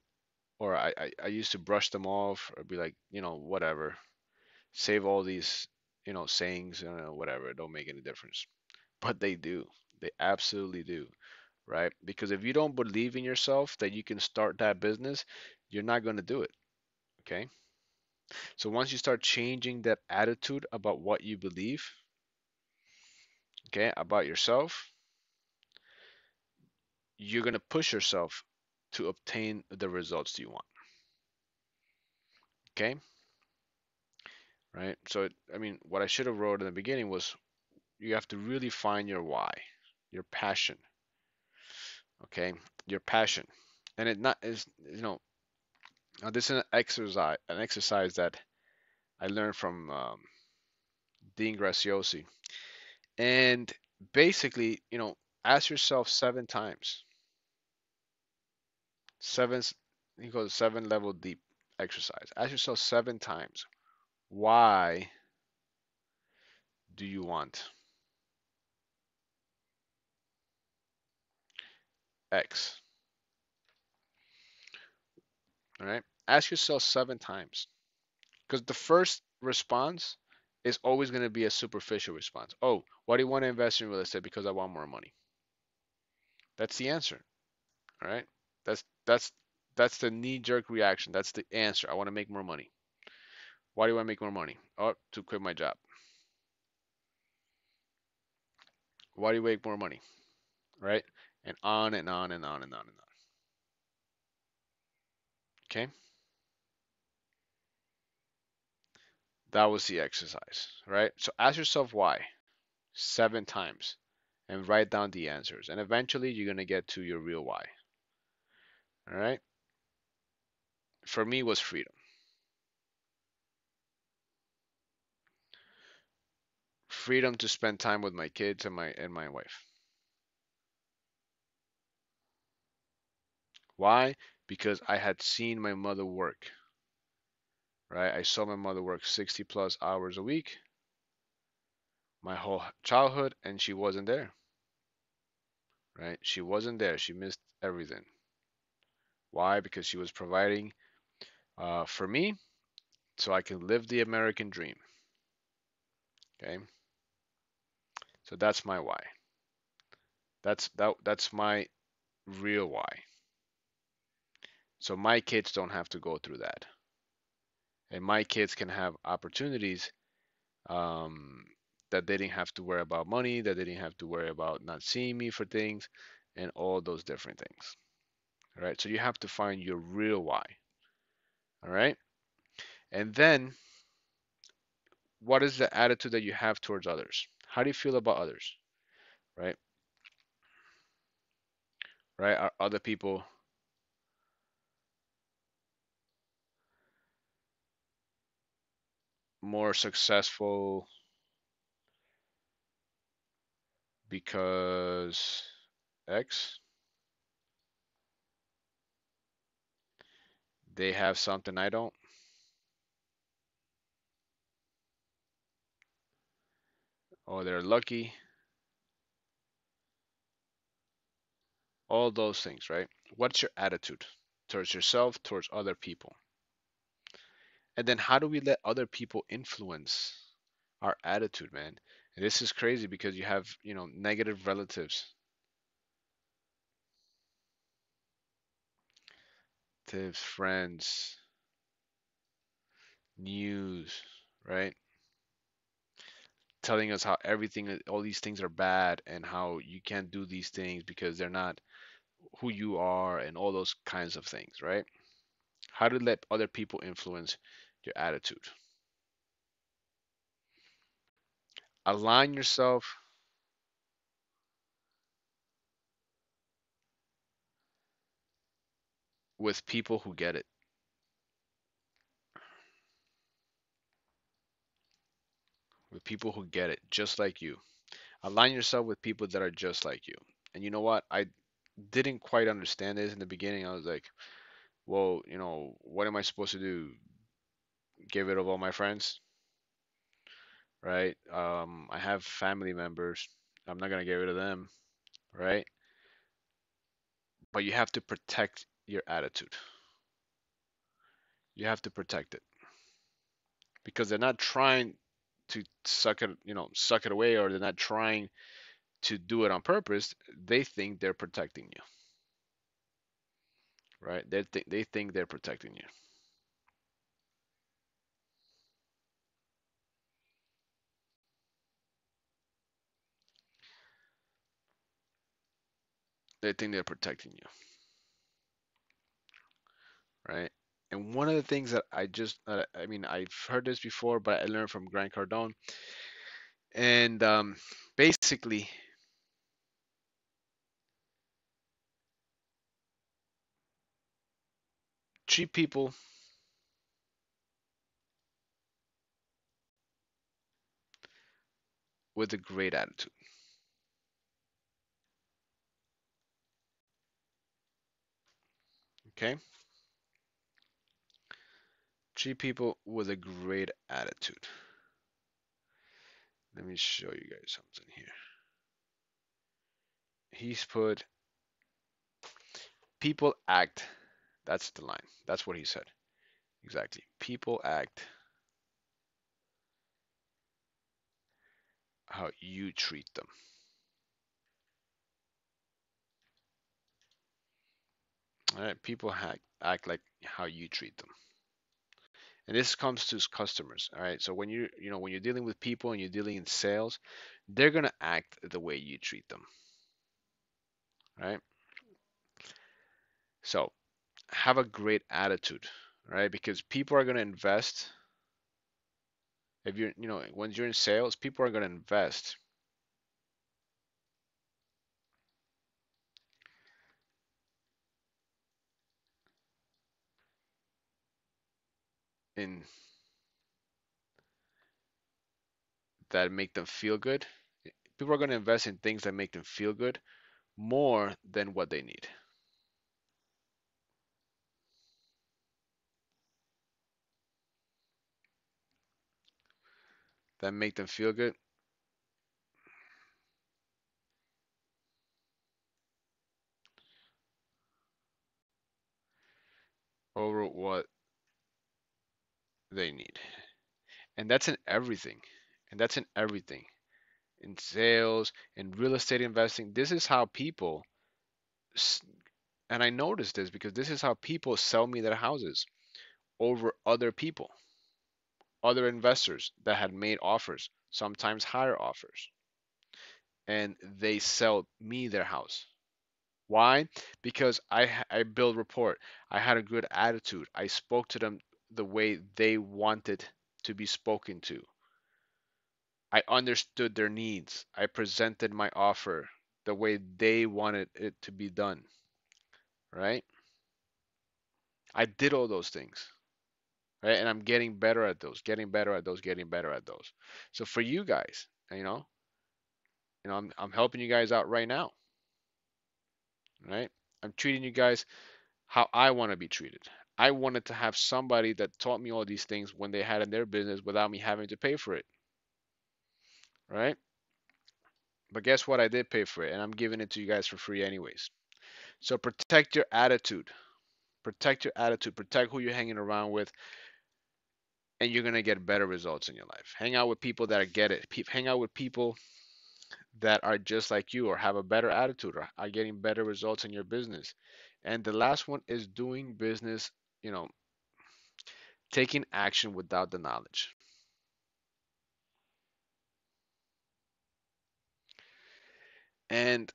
or I used to brush them off or be like, whatever, save all these, sayings, whatever, it don't make any difference. But they do. They absolutely do, right? Because if you don't believe in yourself that you can start that business, you're not going to do it, okay? So once you start changing that attitude about what you believe, okay, about yourself, you're going to push yourself to obtain the results you want, okay? Right? So, I mean, what I should have wrote in the beginning was you have to really find your why, your passion, okay? Your passion. And it not is, this is an exercise that I learned from Dean Graciosi. And basically, ask yourself 7 times. Seven, he goes 7 level deep exercise. Ask yourself 7 times, why do you want X? All right. Ask yourself 7 times. Because the first response is always going to be a superficial response. Oh, why do you want to invest in real estate? Because I want more money. That's the answer. All right. That's the knee-jerk reaction. That's the answer. I want to make more money. Why do I make more money? Oh, to quit my job. Why do you make more money? Right? And on and on and on and on and on. Okay? That was the exercise, right? So ask yourself why 7 times. and write down the answers. And eventually you're going to get to your real why. All right? For me, it was freedom. Freedom to spend time with my kids and my wife. Why? Because I had seen my mother work, right? I saw my mother work 60 plus hours a week my whole childhood, and she wasn't there, right? She wasn't there. She missed everything. Why? Because she was providing for me so I can live the American dream. Okay, so that's my why. That's my real why. So my kids don't have to go through that, and my kids can have opportunities um, that they didn't have to worry about money, that they didn't have to worry about not seeing me for things, and all those different things. All right, so you have to find your real why. All right, and then what is the attitude that you have towards others? How do you feel about others? Right, right. Are other people more successful because X, they have something I don't, or they're lucky? All those things, right? What's your attitude towards yourself, towards other people? And then how do we let other people influence our attitude, man? And this is crazy because you have, negative relatives, tips, friends, news, right? Telling us how everything, all these things are bad and how you can't do these things because they're not who you are and all those kinds of things, right? How to let other people influence your attitude. Align yourself with people who get it, with people who get it, just like you. Align yourself with people that are just like you. And you know what? I didn't quite understand this in the beginning. I was like, well, what am I supposed to do? Get rid of all my friends, right? I have family members. I'm not gonna get rid of them, right? But you have to protect your attitude. You have to protect it because they're not trying to suck it away, or they're not trying to do it on purpose. They think they're protecting you, right? They think they're protecting you. They think they're protecting you, right? And one of the things that I mean, I've heard this before, but I learned from Grant Cardone, and basically, treat people with a great attitude. Okay, treat people with a great attitude. Let me show you guys something here. He's put people act. That's the line. That's what he said. Exactly. People act how you treat them. All right. People act like how you treat them. And this comes to customers. All right. So when you're dealing with people and you're dealing in sales, they're gonna act the way you treat them. Right. So have a great attitude. Right. Because people are gonna invest. If you're, when you're in sales, people are gonna invest in that make them feel good. People are going to invest in things that make them feel good more than what they need. That make them feel good over what they need. And that's in everything. And that's in everything. In sales, in real estate investing. This is how people, and I noticed this because this is how people sell me their houses over other people, other investors that had made offers, sometimes higher offers, and they sell me their house. Why? Because I build rapport. I had a good attitude. I spoke to them the way they wanted to be spoken to. I understood their needs. I presented my offer the way they wanted it to be done, right? I did all those things, right? And I'm getting better at those, getting better at those, getting better at those. So for you guys, I'm helping you guys out right now, right? I'm treating you guys how I want to be treated. I wanted to have somebody that taught me all these things when they had in their business without me having to pay for it, right? But guess what? I did pay for it, and I'm giving it to you guys for free anyways. So protect your attitude. Protect your attitude. Protect who you're hanging around with, and you're gonna get better results in your life. Hang out with people that get it. Hang out with people that are just like you or have a better attitude or are getting better results in your business. And the last one is doing business, you know, taking action without the knowledge. And,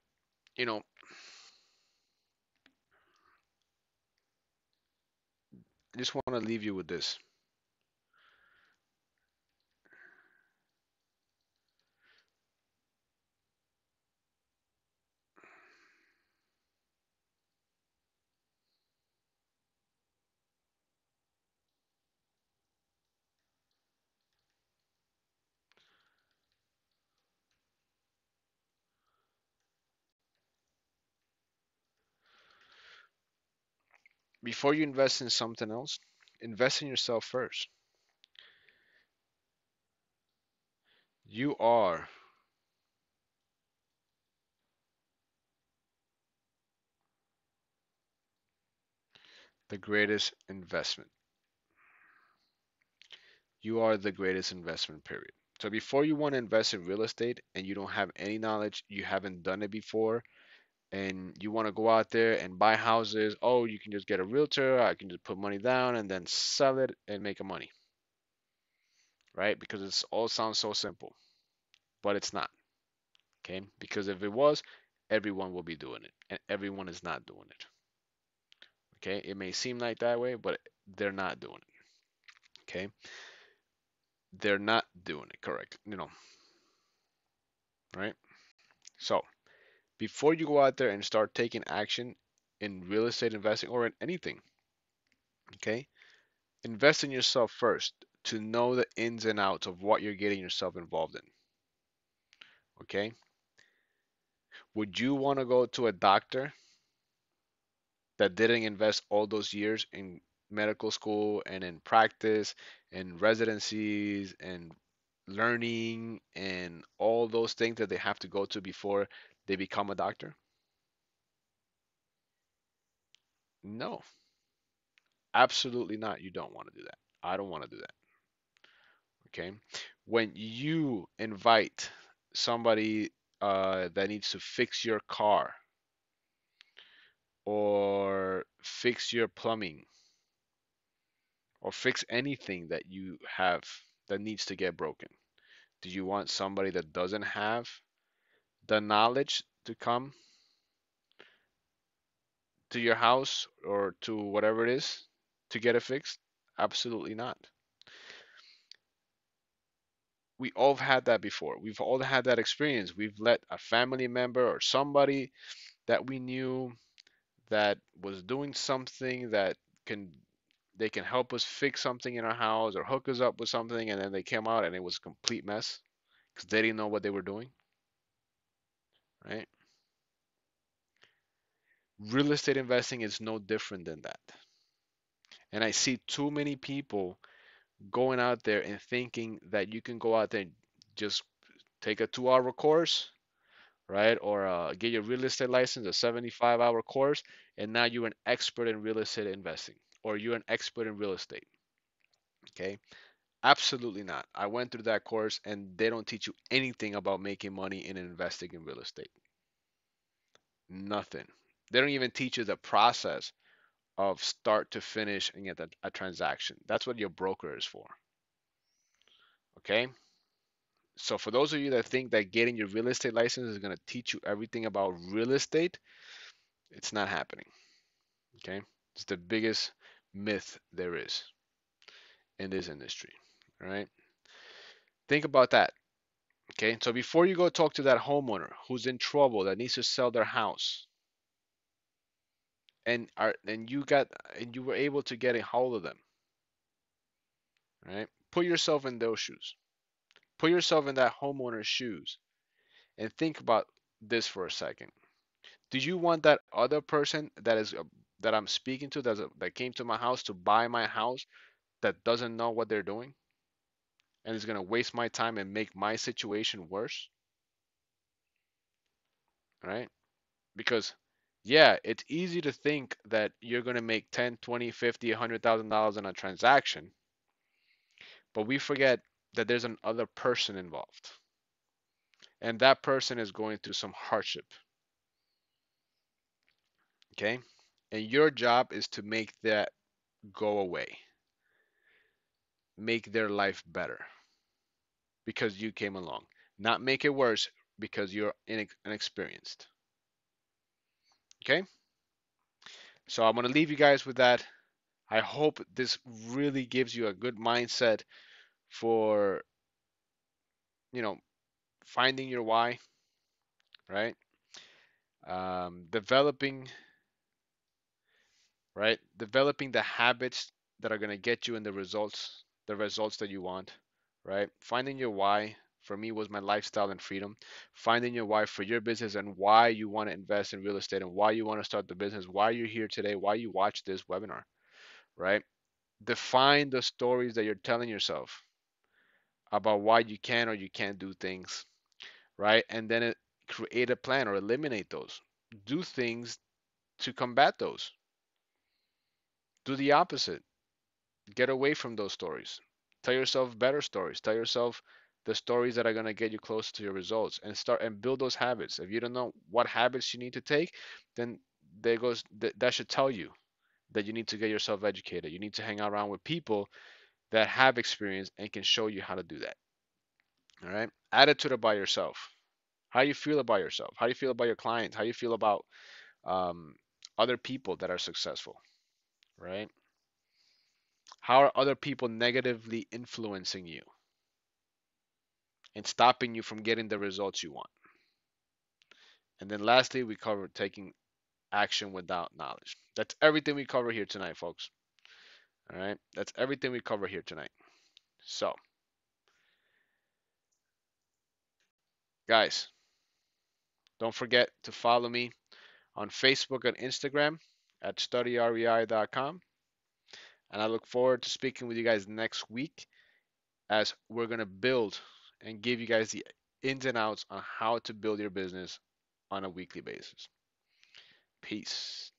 you know, I just want to leave you with this. Before you invest in something else, invest in yourself first. You are the greatest investment. You are the greatest investment, period. So before you want to invest in real estate and you don't have any knowledge, you haven't done it before, and you want to go out there and buy houses, oh, you can just get a realtor, I can just put money down and then sell it and make a money, right? Because it's all sounds so simple, but it's not, okay? Because if it was, everyone will be doing it, and everyone is not doing it, okay? It may seem like that way, but they're not doing it, okay? They're not doing it correct, right? So before you go out there and start taking action in real estate investing or in anything, okay? Invest in yourself first to know the ins and outs of what you're getting yourself involved in. Okay? Would you want to go to a doctor that didn't invest all those years in medical school and in practice and residencies and learning and all those things that they have to go to before they become a doctor? No, absolutely not. You don't want to do that. I don't want to do that. Okay? When you invite somebody that needs to fix your car or fix your plumbing or fix anything that you have that needs to get broken, do you want somebody that doesn't have the knowledge to come to your house or to whatever it is to get it fixed? Absolutely not. We all have had that before. We've all had that experience. We've let a family member or somebody that we knew that was doing something that can they can help us fix something in our house or hook us up with something, and then they came out and it was a complete mess because they didn't know what they were doing, right? Real estate investing is no different than that. And I see too many people going out there and thinking that you can go out there and just take a 2 hour course, right? Or get your real estate license, a 75-hour course, and now you're an expert in real estate investing or you're an expert in real estate. Okay. Absolutely not. I went through that course and they don't teach you anything about making money and investing in real estate. Nothing. They don't even teach you the process of start to finish and get a transaction. That's what your broker is for. Okay. So for those of you that think that getting your real estate license is going to teach you everything about real estate, it's not happening. Okay. It's the biggest myth there is in this industry. All right. Think about that. Okay. So before you go talk to that homeowner who's in trouble that needs to sell their house and you were able to get a hold of them, right? Put yourself in those shoes. Put yourself in that homeowner's shoes and think about this for a second. Do you want that other person that I'm speaking to that came to my house to buy my house that doesn't know what they're doing and is going to waste my time and make my situation worse, right? Because yeah, it's easy to think that you're going to make 10, 20, 50, $100,000 on a transaction, but we forget that there's another person involved and that person is going through some hardship, okay? And your job is to make that go away, make their life better because you came along, not make it worse because you're inexperienced. Okay? So I'm going to leave you guys with that. I hope this really gives you a good mindset for, you know, finding your why, right? Developing, right? Developing the habits that are going to get you in the results that you want, right? Finding your why for me was my lifestyle and freedom. Finding your why for your business and why you want to invest in real estate and why you want to start the business, why you're here today, why you watch this webinar, right? Define the stories that you're telling yourself about why you can or you can't do things, right? And then create a plan or eliminate those. Do things to combat those. Do the opposite. Get away from those stories. Tell yourself better stories. Tell yourself the stories that are going to get you closer to your results and start and build those habits. If you don't know what habits you need to take, then that should tell you that you need to get yourself educated. You need to hang around with people that have experience and can show you how to do that. All right? Attitude about yourself. How you feel about yourself. How you feel about your clients. How you feel about um, other people that are successful. Right? How are other people negatively influencing you and stopping you from getting the results you want? And then lastly, we cover taking action without knowledge. That's everything we cover here tonight, folks. All right? That's everything we cover here tonight. So, guys, don't forget to follow me on Facebook and Instagram at StudyR.E.I.com. And I look forward to speaking with you guys next week as we're going to build and give you guys the ins and outs on how to build your business on a weekly basis. Peace.